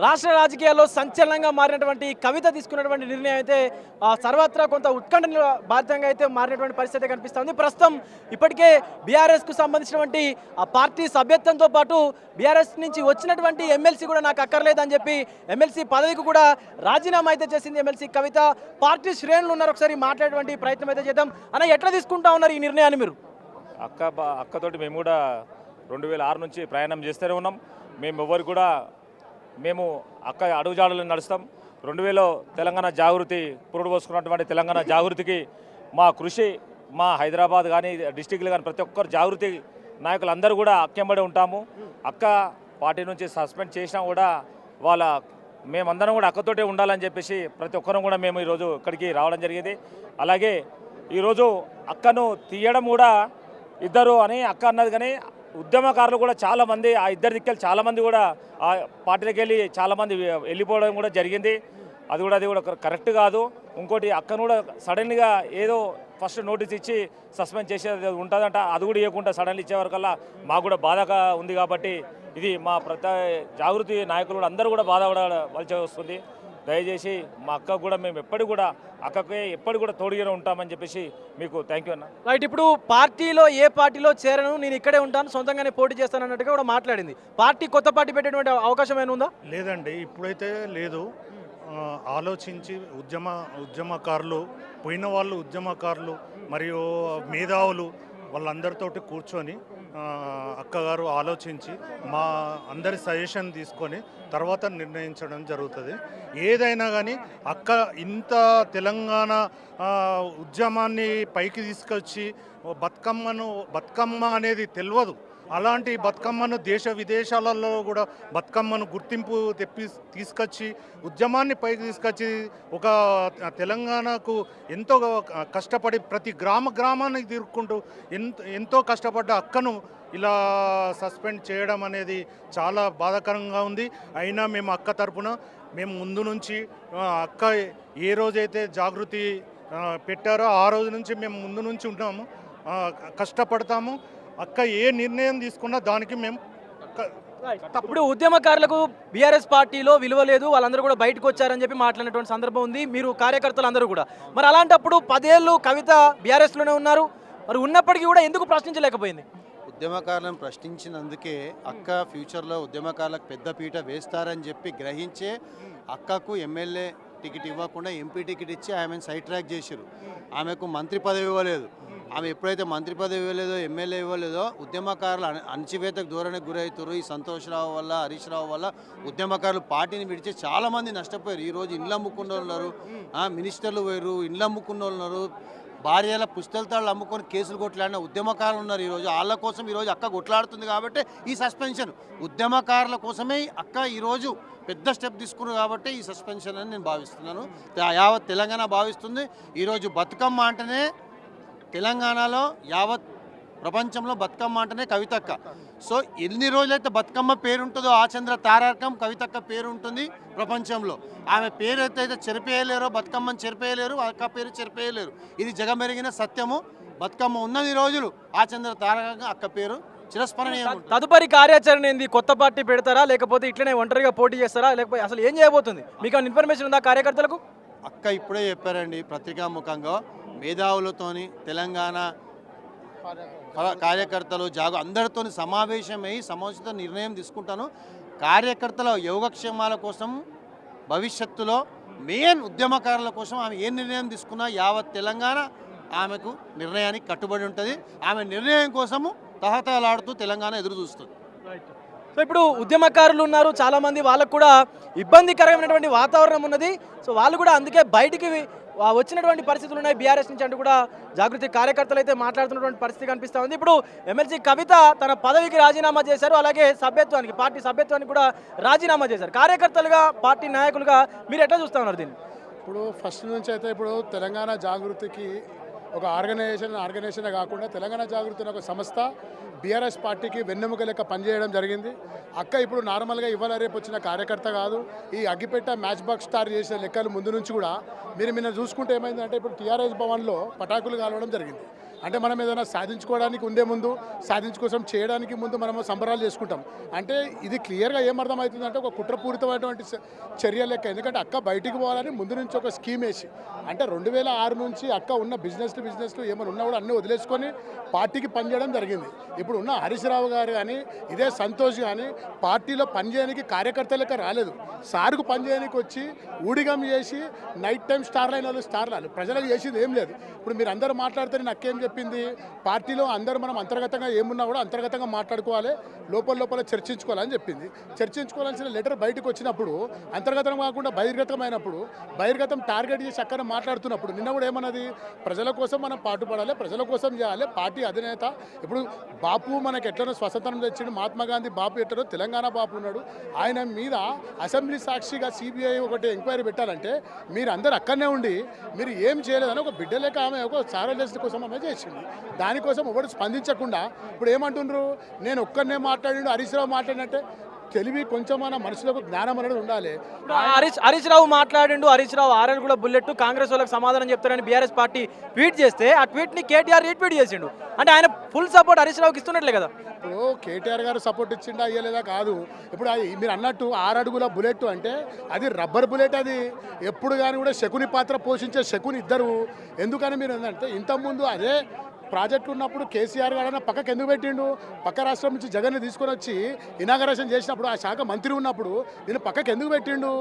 రాష్ట్ర రాజకీయాల్లో సంచలనంగా మారినటువంటి కవిత తీసుకున్నటువంటి నిర్ణయం అయితే సర్వత్రా కొంత ఉత్కంఠ బాధితంగా అయితే మారినటువంటి పరిస్థితి కనిపిస్తుంది. ప్రస్తుతం ఇప్పటికే బీఆర్ఎస్కు సంబంధించినటువంటి ఆ పార్టీ సభ్యత్వంతో పాటు బీఆర్ఎస్ నుంచి వచ్చినటువంటి ఎమ్మెల్సీ కూడా నాకు అక్కర్లేదని చెప్పి ఎమ్మెల్సీ పదవికి కూడా రాజీనామా అయితే చేసింది ఎమ్మెల్సీ కవిత. పార్టీ శ్రేణులు ఉన్నారు, ఒకసారి మాట్లాడేటువంటి ప్రయత్నం అయితే చేద్దాం. అన్న, ఎట్లా తీసుకుంటా ఉన్నారు ఈ నిర్ణయాన్ని మీరు? అక్కతోటి మేము కూడా 2006 నుంచి ప్రయాణం చేస్తూనే ఉన్నాం. మేము అక్క అడుగుజాడలు నడుస్తాం. 2000 తెలంగాణ జాగృతి పురుడు పోసుకున్నటువంటి తెలంగాణ జాగృతికి మా కృషి, మా హైదరాబాద్ కానీ డిస్టిక్లు కానీ ప్రతి ఒక్కరు జాగృతి నాయకులందరూ కూడా అక్కెంబడి ఉంటాము. అక్క పార్టీ నుంచి సస్పెండ్ చేసినా కూడా మేమందరం కూడా అక్కతోటే ఉండాలని చెప్పేసి ప్రతి ఒక్కరం కూడా మేము ఈరోజు ఇక్కడికి రావడం జరిగేది. అలాగే ఈరోజు అక్కను తీయడం కూడా ఇద్దరు అని అక్క అన్నది, కానీ ఉద్యమకారులు కూడా చాలామంది ఆ ఇద్దరి దిక్కలు చాలామంది కూడా ఆ పార్టీలకు వెళ్ళి చాలామంది వెళ్ళిపోవడం కూడా జరిగింది. అది కూడా కరెక్ట్ కాదు. ఇంకోటి అక్కను కూడా సడన్గా ఏదో ఫస్ట్ నోటీస్ ఇచ్చి సస్పెండ్ చేసేది ఉంటుందంట, అది కూడా ఇవ్వకుండా సడన్లీ ఇచ్చేవరకల్లా మాకు కూడా బాధగా ఉంది. కాబట్టి ఇది మా జాగృతి నాయకులు కూడా అందరూ కూడా బాధపడవలసి వస్తుంది. దయచేసి మా అక్క కూడా మేము ఎప్పటికి కూడా తోడుగా ఉంటామని చెప్పేసి మీకు థ్యాంక్ యూ అన్న. రైట్, ఇప్పుడు ఏ పార్టీలో చేరను, నేను ఇక్కడే ఉంటాను, సొంతంగానే పోటీ చేస్తాను అన్నట్టుగా కూడా మాట్లాడింది. కొత్త పార్టీ పెట్టేటువంటి అవకాశం ఏమైనా ఉందా? లేదండి, ఇప్పుడైతే లేదు. ఆలోచించి ఉద్యమకారులు, పోయిన వాళ్ళు ఉద్యమకారులు మరియు మేధావులు వాళ్ళందరితోటి కూర్చొని అక్కగారు ఆలోచించి మా అందరి సజెషన్ తీసుకొని తర్వాత నిర్ణయించడం జరుగుతుంది. ఏదైనా కానీ అక్క ఇంత తెలంగాణ ఉద్యమాన్ని పైకి తీసుకొచ్చి బతుకమ్మ అనేది తెలియదు. అలాంటి బతుకమ్మను దేశ విదేశాలలో కూడా బతుకమ్మను గుర్తింపు తీసుకొచ్చి ఉద్యమాన్ని పైకి తీసుకొచ్చి ఒక తెలంగాణకు ఎంతో కష్టపడి ప్రతి గ్రామానికి తిరుక్కుంటూ ఎంతో కష్టపడ్డ అక్కను ఇలా సస్పెండ్ చేయడం అనేది చాలా బాధాకరంగా ఉంది. అయినా మేము అక్క తరపున మేము ముందు నుంచి అక్క ఏ రోజైతే జాగృతి పెట్టారో ఆ రోజు నుంచి మేము ముందు నుంచి ఉంటాము, కష్టపడతాము. అక్క ఏ నిర్ణయం తీసుకున్నా దానికి మేము ఇప్పుడు ఉద్యమకారులకు బీఆర్ఎస్ పార్టీలో విలువ లేదు, వాళ్ళందరూ కూడా బయటకు వచ్చారని చెప్పి మాట్లాడినటువంటి సందర్భం ఉంది. మీరు కార్యకర్తలు అందరూ కూడా మరి అలాంటప్పుడు 10 ఏళ్ళు కవిత బీఆర్ఎస్లోనే ఉన్నారు, మరి ఉన్నప్పటికీ కూడా ఎందుకు ప్రశ్నించలేకపోయింది? ఉద్యమకారులను ప్రశ్నించినందుకే అక్క ఫ్యూచర్లో ఉద్యమకారులకు పెద్దపీట వేస్తారని చెప్పి గ్రహించే అక్కకు ఎమ్మెల్యే టికెట్ ఇవ్వకుండా ఎంపీ టికెట్ ఇచ్చి ఆమెను సైడ్ ట్రాక్ చేశారు. ఆమెకు మంత్రి పదవి ఇవ్వలేదు. ఆమె ఎప్పుడైతే మంత్రి పదవి ఇవ్వలేదో, ఎమ్మెల్యే ఇవ్వలేదో అణచివేతకు అణచివేతకు ధోరణికి గురవుతారు. ఈ సంతోష్రావు వల్ల, హరీష్ రావు వల్ల ఉద్యమకారులు పార్టీని విడిచి చాలామంది నష్టపోయారు. ఈరోజు ఇండ్లు అమ్ముకున్న వాళ్ళు ఉన్నారు, మినిస్టర్లు పోయారు, ఇండ్లు అమ్ముకున్న వాళ్ళు ఉన్నారు, భార్యల పుస్తకాలు అమ్ముకొని కేసులు కొట్లాడిన ఉద్యమకారులు ఉన్నారు. ఈరోజు వాళ్ళ కోసం ఈరోజు అక్క కొట్లాడుతుంది. కాబట్టి ఈ సస్పెన్షన్ ఉద్యమకారుల కోసమే అక్క ఈరోజు పెద్ద స్టెప్ తీసుకున్నారు. కాబట్టి ఈ సస్పెన్షన్ అని నేను భావిస్తున్నాను, యావత్ తెలంగాణ భావిస్తుంది. ఈరోజు బతుకమ్మ అంటేనే తెలంగాణలో యావత్ ప్రపంచంలో బతుకమ్మ అంటేనే కవితక్క. సో ఎన్ని రోజులైతే బతుకమ్మ పేరు ఉంటుందో ఆచంద్ర తారకం కవితక్క పేరు ఉంటుంది ప్రపంచంలో. ఆమె పేరు అయితే చెరిపేయలేరో, బతుకమ్మని చెరిపేయలేరు, అక్క పేరు చెరిపేయలేరు. ఇది జగమెరిగిన సత్యము. బతుకమ్మ ఉన్నది రోజులు ఆచంద్ర తారకంగా అక్క పేరు చిరస్మరణీయం. తదుపరి కార్యాచరణ ఏంది? కొత్త పార్టీ పెడతారా, లేకపోతే ఇట్లనే ఒంటరిగా పోటీ చేస్తారా, లేకపోతే అసలు ఏం చేయబోతుంది? మీకు ఇన్ఫర్మేషన్ ఉందా కార్యకర్తలకు? అక్క ఇప్పుడే చెప్పారండి పత్రికాముఖంగా, మేధావులతోని తెలంగాణ కార్యకర్తలు అందరితో సమావేశమై సముచిత నిర్ణయం తీసుకుంటాను. కార్యకర్తల యోగక్షేమాల కోసం భవిష్యత్తులో మెయిన్ ఉద్యమకారుల కోసం ఆమె ఏ నిర్ణయం తీసుకున్నా యావత్ తెలంగాణ ఆమెకు నిర్ణయానికి కట్టుబడి ఉంటుంది. ఆమె నిర్ణయం కోసము తహతలాడుతూ తెలంగాణ ఎదురు చూస్తుంది. సో ఇప్పుడు ఉద్యమకారులు ఉన్నారు చాలామంది, వాళ్ళకు కూడా ఇబ్బందికరమైనటువంటి వాతావరణం ఉన్నది. సో వాళ్ళు కూడా అందుకే బయటికి వచ్చినటువంటి పరిస్థితులు ఉన్నాయి బీఆర్ఎస్ నుంచి అంటూ కూడా జాగృతి కార్యకర్తలు అయితే మాట్లాడుతున్నటువంటి పరిస్థితి కనిపిస్తూ ఉంది. ఇప్పుడు ఎమ్మెల్సీ కవిత తన పదవికి రాజీనామా చేశారు, అలాగే పార్టీ సభ్యత్వానికి కూడా రాజీనామా చేశారు. కార్యకర్తలుగా, పార్టీ నాయకులుగా మీరు ఎట్లా చూస్తూ ఉన్నారు దీన్ని? ఇప్పుడు ఫస్ట్ నుంచి అయితే ఇప్పుడు తెలంగాణ జాగృతికి ఒక ఆర్గనైజేషన్ కాకుండా తెలంగాణ జాగృతి ఒక సంస్థ బీఆర్ఎస్ పార్టీకి వెన్నెముక లెక్క పనిచేయడం జరిగింది. అక్క ఇప్పుడు నార్మల్గా ఇవాళ రేపు వచ్చిన కార్యకర్త కాదు. ఈ అగ్గిపెట్ట మ్యాచ్ బాక్స్ స్టార్ చేసిన లెక్కలు ముందు నుంచి కూడా మీరు చూసుకుంటే ఏమైందంటే ఇప్పుడు టీఆర్ఎస్ భవన్లో పటాకులు కాలవడం జరిగింది. అంటే మనం ఏదైనా సాధించుకోవడానికి ఉండే ముందు సాధించుకోసం చేయడానికి ముందు మనము సంబరాలు చేసుకుంటాం. అంటే ఇది క్లియర్గా ఏమర్థమవుతుందంటే ఒక కుట్రపూరితమైనటువంటి చర్య లెక్క. ఎందుకంటే అక్క బయటికి పోవాలని ముందు నుంచి ఒక స్కీమ్ వేసి, అంటే 2006 నుంచి అక్క ఉన్న బిజినెస్లు ఏమైనా ఉన్నా కూడా అన్నీ వదిలేసుకొని పార్టీకి పనిచేయడం జరిగింది. ఇప్పుడు ఉన్న హరీష్ రావు గారు కానీ ఇదే సంతోష్ కానీ పార్టీలో పనిచేయడానికి కార్యకర్త లెక్క రాలేదు. సార్కు పనిచేయడానికి వచ్చి ఊడిగం చేసి నైట్ టైం స్టార్లు అయిన వాళ్ళు స్టార్లు ప్రజలకు చేసింది ఏం లేదు. ఇప్పుడు మీరు అందరూ మాట్లాడితే నాకేం చెప్పింది, పార్టీలో అందరూ మనం అంతర్గతంగా ఏమున్నా కూడా అంతర్గతంగా మాట్లాడుకోవాలి, లోపల చర్చించుకోవాలని చెప్పింది. చర్చించుకోవాల్సిన లెటర్ బయటకు వచ్చినప్పుడు అంతర్గతం కాకుండా బహిర్గతమైనప్పుడు బహిర్గతం టార్గెట్ చేసి అక్కడ మాట్లాడుతున్నప్పుడు నిన్న కూడా ఏమన్నది, ప్రజల కోసం మనం పాటుపడాలి, ప్రజల కోసం చేయాలి, పార్టీ అధినేత. ఇప్పుడు బాపు మనకు ఎట్లనో స్వతంత్రం తెచ్చిండు, మహాత్మా గాంధీ బాపు ఎట్లనో తెలంగాణ బాపు ఉన్నాడు. ఆయన మీద అసెంబ్లీ సాక్షిగా సిబిఐ ఒకటి ఎంక్వైరీ పెట్టాలంటే మీరు అందరు అక్కడనే ఉండి మీరు ఏం చేయలేదని ఒక బిడ్డ లేక ఆమె ఒక సారలెస్ట్ కోసం ఆమె చేసింది. దానికోసం ఒకటి స్పందించకుండా ఇప్పుడు ఏమంటుండ్రు, నేను ఒక్కడనే మాట్లాడిండు హరీష్ రావు మాట్లాడినట్టే. తెలివి కొంచెం మన మనసులకు జ్ఞానం అనేది ఉండాలి. హరీష్ రావు మాట్లాడిండు, హరీష్ రావు ఆర్ఎల్ కూడా బుల్లెట్ కాంగ్రెస్ వాళ్ళకి సమాధానం చెప్తారని బీఆర్ఎస్ పార్టీ ట్వీట్ చేస్తే ఆ ట్వీట్ని కేటీఆర్ రీట్వీట్ చేసిండు. అంటే ఆయన ఫుల్ సపోర్ట్ హరీష్ రావుకి ఇస్తున్నట్లే కదా. ఇప్పుడు కేటీఆర్ గారు సపోర్ట్ ఇచ్చిండా అయ్యలేదా కాదు. ఇప్పుడు మీరు అన్నట్టు 6 అడుగుల బుల్లెట్ అంటే అది రబ్బర్ బుల్లెట్. అది ఎప్పుడు కానీ కూడా శకుని పాత్ర పోషించే శకుని ఇద్దరు. ఎందుకని మీరు ఏంటంటే ఇంతకుముందు అదే ప్రాజెక్టు ఉన్నప్పుడు కేసీఆర్ గారు పక్కకు ఎందుకు పెట్టిండు, పక్క రాష్ట్రం నుంచి జగన్ని తీసుకొని వచ్చి ఇనాగరేషన్ చేసినప్పుడు ఆ శాఖ మంత్రి ఉన్నప్పుడు నేను పక్కకు ఎందుకు పెట్టిండు.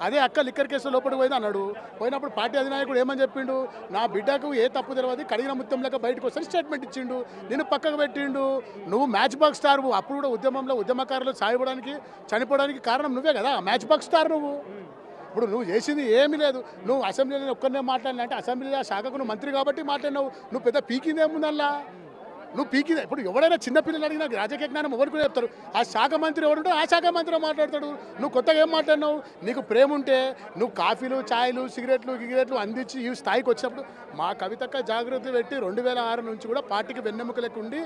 అదే అక్క లిక్కర్ కేసు లోపలికి పోయింది అన్నాడు. పోయినప్పుడు పార్టీ అధినాయకుడు ఏమని చెప్పిండు, నా బిడ్డకు ఏ తప్పు తెలియదు కడిగిన ముత్యం లెక్క బయటకు వస్తే స్టేట్మెంట్ ఇచ్చిండు, నేను పక్కకు పెట్టిండు. నువ్వు మ్యాచ్ బాక్స్ స్టార్, అప్పుడు కూడా ఉద్యమంలో ఉద్యమకారులు సాయపడానికి చనిపోవడానికి కారణం నువ్వే కదా, మ్యాచ్ బాక్స్ స్టార్ నువ్వు. ఇప్పుడు నువ్వు చేసింది ఏమీ లేదు. నువ్వు అసెంబ్లీలో ఒక్కరినే మాట్లాడినా అంటే అసెంబ్లీలో శాఖకు నువ్వు మంత్రి కాబట్టి మాట్లాడినావు. నువ్వు పెద్ద పీకింది ఏముందల్లా, నువ్వు పీకింది. ఇప్పుడు ఎవడైనా చిన్నపిల్లలు అడిగినా రాజకీయ జ్ఞానం ఎవరికి చెప్తారు, ఆ శాఖ మంత్రి ఎవరుంటే ఆ శాఖ మంత్రి మాట్లాడతాడు. నువ్వు కొత్తగా ఏం మాట్లాడినావు, నీకు ప్రేమ ఉంటే నువ్వు కాఫీలు ఛాయలు సిగరెట్లు అందించి ఈ స్థాయికి వచ్చినప్పుడు మా కవితక్క జాగృతి పెట్టి 2006 నుంచి కూడా పార్టీకి వెన్నెముక లెక్క ఉండి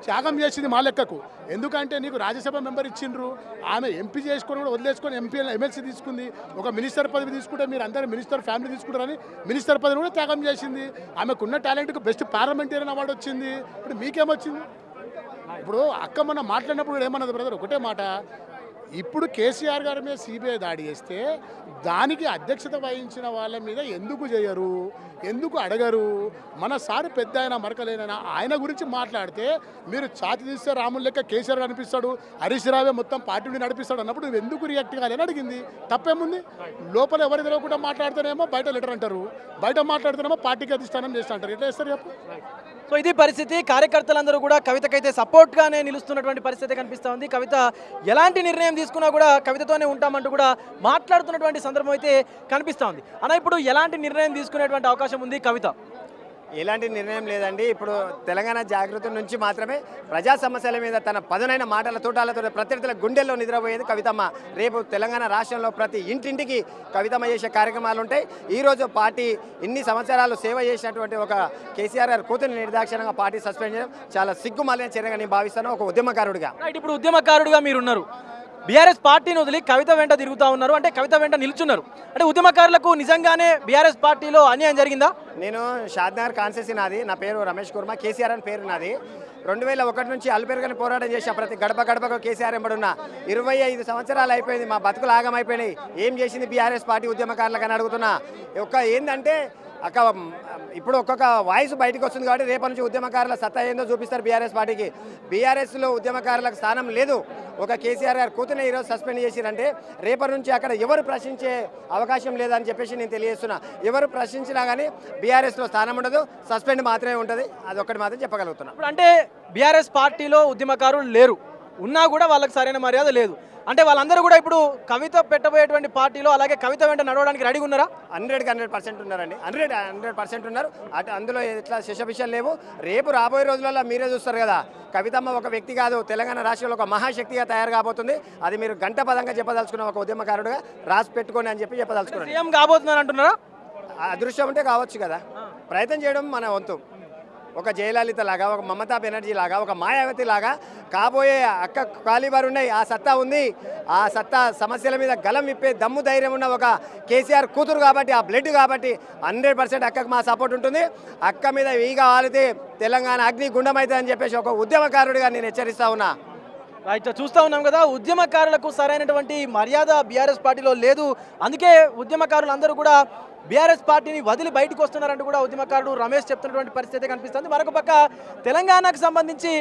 త్యాగం చేసింది మా లెక్కకు. ఎందుకంటే నీకు రాజ్యసభ మెంబర్ ఇచ్చిండ్రు, ఆమె ఎంపీ చేసుకొని కూడా వదిలేసుకొని ఎమ్మెల్సీ తీసుకుంది. ఒక మినిస్టర్ పదవి తీసుకుంటే మీరు అందరూ మినిస్టర్ ఫ్యామిలీ తీసుకుంటారని మినిస్టర్ పదవి కూడా త్యాగం చేసింది. ఆమెకున్న టాలెంట్కు బెస్ట్ పార్లమెంటేరియన్ అవార్డు వచ్చింది. ఇప్పుడు మీకేమొచ్చింది? ఇప్పుడు అక్క మొన్న మాట్లాడినప్పుడు ఏమన్నది బ్రదర్, ఒకటే మాట, ఇప్పుడు కేసీఆర్ గారి మీద సిబిఐ దాడి చేస్తే దానికి అధ్యక్షత వహించిన వాళ్ళ మీద ఎందుకు చేయరు, ఎందుకు అడగరు? మన సారు పెద్ద ఆయన మరకలేనైనా ఆయన గురించి మాట్లాడితే మీరు ఛాతి తీస్తే రాములు లెక్క కేసీఆర్ కనిపిస్తాడు, హరీష్ రావే మొత్తం పార్టీని నడిపిస్తాడు అన్నప్పుడు నువ్వు ఎందుకు రియాక్ట్ కాలేని అడిగింది. తప్పేముంది? లోపల ఎవరి తెలియకుండా మాట్లాడితేనేమో బయట లెటర్ అంటారు, బయట మాట్లాడితేనేమో పార్టీకి అధిష్టానం చేస్తా అంటారు. ఎట్లా చేస్తారు చెప్పు? సో ఇది పరిస్థితి. కార్యకర్తలందరూ కూడా కవితకైతే సపోర్ట్గానే నిలుస్తున్నటువంటి పరిస్థితి కనిపిస్తూ ఉంది. కవిత ఎలాంటి నిర్ణయం తీసుకున్నా కూడా కవితతోనే ఉంటామంటూ కూడా మాట్లాడుతున్నటువంటి సందర్భం అయితే కనిపిస్తూ ఉంది. అన్న, ఇప్పుడు ఎలాంటి నిర్ణయం తీసుకునేటువంటి అవకాశం ఉంది కవిత? ఎలాంటి నిర్ణయం లేదండి. ఇప్పుడు తెలంగాణ జాగృతి నుంచి మాత్రమే ప్రజా సమస్యల మీద తన పదునైన మాటల తోటాలతో ప్రత్యర్థుల గుండెల్లో నిద్రపోయేది కవితమ్మ. రేపు తెలంగాణ రాష్ట్రంలో ప్రతి ఇంటింటికి కవితమ్మ చేసే కార్యక్రమాలు ఉంటాయి. ఈరోజు పార్టీ ఇన్ని సంవత్సరాలు సేవ చేసినటువంటి ఒక కేసీఆర్ గారు కూతురిని నిర్దాక్షిణంగా పార్టీ సస్పెండ్ చేయడం చాలా సిగ్గుమాలిన చర్యగా నేను భావిస్తాను ఒక ఉద్యమకారుడిగా. ఇప్పుడు ఉద్యమకారుడిగా మీరున్నారు, బీఆర్ఎస్ పార్టీని వదిలి కవిత వెంట తిరుగుతూ ఉన్నారు, అంటే కవిత వెంట నిల్చున్నారు. అంటే ఉద్యమకారులకు నిజంగానే బీఆర్ఎస్ పార్టీలో అన్యాయం జరిగిందా? నేను షాద్నగర్ కాన్సెన్సీ నాది, నా పేరు రమేష్ కుర్మ, కేసీఆర్ అని పేరు నాది. 2001 నుంచి అలుపెరుగని పోరాటం చేసిన ప్రతి గడపకు కేసీఆర్ ఎంబడున్న 25 సంవత్సరాలు అయిపోయింది. మా బతుకులు ఆగమైపోయినాయి. ఏం చేసింది బీఆర్ఎస్ పార్టీ ఉద్యమకారులకు అని అడుగుతున్నా. ఏంటంటే ఇప్పుడు ఒక్కొక్క వాయిస్ బయటకు వస్తుంది కాబట్టి రేపటి నుంచి ఉద్యమకారుల సత్తా ఏందో చూపిస్తారు బీఆర్ఎస్ పార్టీకి. బీఆర్ఎస్లో ఉద్యమకారులకు స్థానం లేదు. ఒక కేసీఆర్ గారు కూతురుని ఈరోజు సస్పెండ్ చేసిరంటే రేపటి నుంచి అక్కడ ఎవరు ప్రశ్నించే అవకాశం లేదని చెప్పేసి నేను తెలియజేస్తున్నా. ఎవరు ప్రశ్నించినా కానీ బీఆర్ఎస్లో స్థానం ఉండదు, సస్పెండ్ మాత్రమే ఉంటుంది. అదొక్కటి మాత్రం చెప్పగలుగుతున్నా. ఇప్పుడు అంటే బీఆర్ఎస్ పార్టీలో ఉద్యమకారులు లేరు, ఉన్నా కూడా వాళ్ళకి సరైన మర్యాద లేదు. అంటే వాళ్ళందరూ కూడా ఇప్పుడు కవిత పెట్టబోయేటువంటి పార్టీలో అలాగే కవిత వెంట నడవడానికి రెడీగా ఉన్నారా? 100% ఉన్నారండి. 100% ఉన్నారు. అందులో ఎట్లా శిశపిషలు లేవు. రేపు రాబోయే రోజులలో మీరే చూస్తారు కదా, కవితమ్మ ఒక వ్యక్తి కాదు, తెలంగాణ రాష్ట్రంలో ఒక మహాశక్తిగా తయారు కాబోతుంది. అది మీరు గంట పదంగా చెప్పదలుచుకున్న ఒక ఉద్యమకారుడుగా రాసి పెట్టుకోండి అని చెప్పి చెప్పదలుచుకున్నాను. సీఎం కాబోతున్నారు అంటున్నారా? అదృష్టం ఉంటే కావచ్చు కదా, ప్రయత్నం చేయడం మన వంతు. ఒక జయలలిత లాగా, ఒక మమతా బెనర్జీ లాగా, ఒక మాయావతి లాగా కాబోయే అక్క కాలిబార్ ఉన్నాయి. ఆ సత్తా ఉంది. ఆ సత్తా సమస్యల మీద గలం విప్పే దమ్ము ధైర్యం ఉన్న ఒక కేసీఆర్ కూతురు కాబట్టి, ఆ బ్లడ్ కాబట్టి 100% అక్కకు మా సపోర్ట్ ఉంటుంది. అక్క మీద ఈగా వాలితే తెలంగాణ అగ్ని గుండమైతే అని చెప్పేసి ఒక ఉద్యమకారుడిగా నేను హెచ్చరిస్తా ఉన్నా. రైట్, చూస్తూ ఉన్నాం కదా, ఉద్యమకారులకు సరైనటువంటి మర్యాద బీఆర్ఎస్ పార్టీలో లేదు. అందుకే ఉద్యమకారులు అందరూ కూడా బీఆర్ఎస్ పార్టీని వదిలి బయటకు వస్తున్నారంటూ కూడా ఉద్యమకారుడు రమేష్ చెప్తున్నటువంటి పరిస్థితి కనిపిస్తుంది. మరొక పక్క తెలంగాణకు సంబంధించి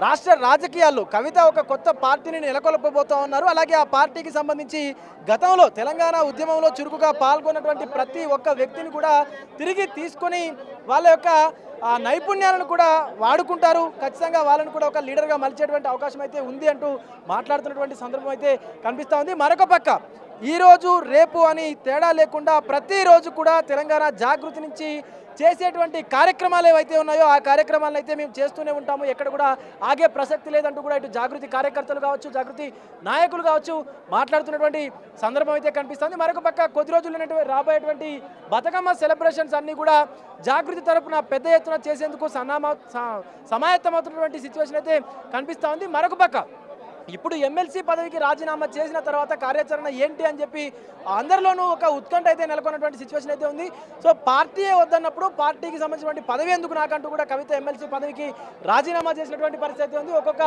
రాష్ట్ర రాజకీయాల్లో కవిత ఒక కొత్త పార్టీని నెలకొల్పబోతూ ఉన్నారు. అలాగే ఆ పార్టీకి సంబంధించి గతంలో తెలంగాణ ఉద్యమంలో చురుకుగా పాల్గొన్నటువంటి ప్రతి ఒక్క వ్యక్తిని కూడా తిరిగి తీసుకొని వాళ్ళ యొక్క నైపుణ్యాలను కూడా వాడుకుంటారు. ఖచ్చితంగా వాళ్ళని కూడా ఒక లీడర్గా మలిచేటువంటి అవకాశం అయితే ఉంది అంటూ మాట్లాడుతున్నటువంటి సందర్భం అయితే కనిపిస్తూ ఉంది. మరొక పక్క ఈరోజు రేపు అని తేడా లేకుండా ప్రతిరోజు కూడా తెలంగాణ జాగృతి నుంచి చేసేటువంటి కార్యక్రమాలు ఏవైతే ఉన్నాయో ఆ కార్యక్రమాలను అయితే మేము చేస్తూనే ఉంటాము. ఎక్కడ కూడా ఆగే ప్రసక్తి లేదంటూ కూడా ఇటు జాగృతి కార్యకర్తలు కావచ్చు, జాగృతి నాయకులు కావచ్చు మాట్లాడుతున్నటువంటి సందర్భం అయితే కనిపిస్తుంది. మరొక పక్క కొద్ది రోజులు రాబోయేటువంటి బతుకమ్మ సెలబ్రేషన్స్ అన్నీ కూడా జాగృతి తరపున పెద్ద ఎత్తున చేసేందుకు సమాయత్తమవుతున్నటువంటి సిచ్యువేషన్ అయితే కనిపిస్తూ ఉంది. మరొక పక్క ఇప్పుడు ఎమ్మెల్సీ పదవికి రాజీనామా చేసిన తర్వాత కార్యాచరణ ఏంటి అని చెప్పి అందరిలోనూ ఒక ఉత్కంఠ అయితే నెలకొన్నటువంటి సిచ్యువేషన్ అయితే ఉంది. సో పార్టీయే వద్దన్నప్పుడు పార్టీకి సంబంధించినటువంటి పదవి ఎందుకు నాకంటూ కూడా కవిత ఎమ్మెల్సీ పదవికి రాజీనామా చేసినటువంటి పరిస్థితి అయితే ఉంది. ఒక్కొక్క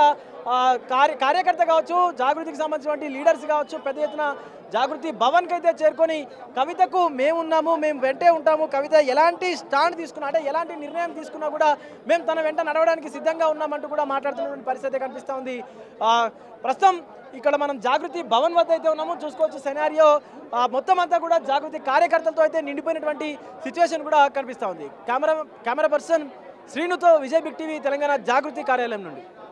కార్యకర్త కావచ్చు, జాగృతికి సంబంధించినటువంటి లీడర్స్ కావచ్చు పెద్ద ఎత్తున జాగృతి భవన్కి అయితే చేరుకొని కవితకు మేమున్నాము, మేము వెంటే ఉంటాము, కవిత ఎలాంటి స్టాండ్ తీసుకున్నా అంటే ఎలాంటి నిర్ణయం తీసుకున్నా కూడా మేము తన వెంట నడవడానికి సిద్ధంగా ఉన్నామంటూ కూడా మాట్లాడుతున్నటువంటి పరిస్థితి కనిపిస్తూ ఉంది. ప్రస్తుతం ఇక్కడ మనం జాగృతి భవన్ వద్ద అయితే ఉన్నాము. చూసుకోవచ్చు సెనారియో మొత్తం అంతా కూడా జాగృతి కార్యకర్తలతో అయితే నిండిపోయినటువంటి సిచ్యువేషన్ కూడా కనిపిస్తూ ఉంది. కెమెరా పర్సన్ శ్రీనుతో విజయ్ బిగ్ టీవీ తెలంగాణ జాగృతి కార్యాలయం నుండి.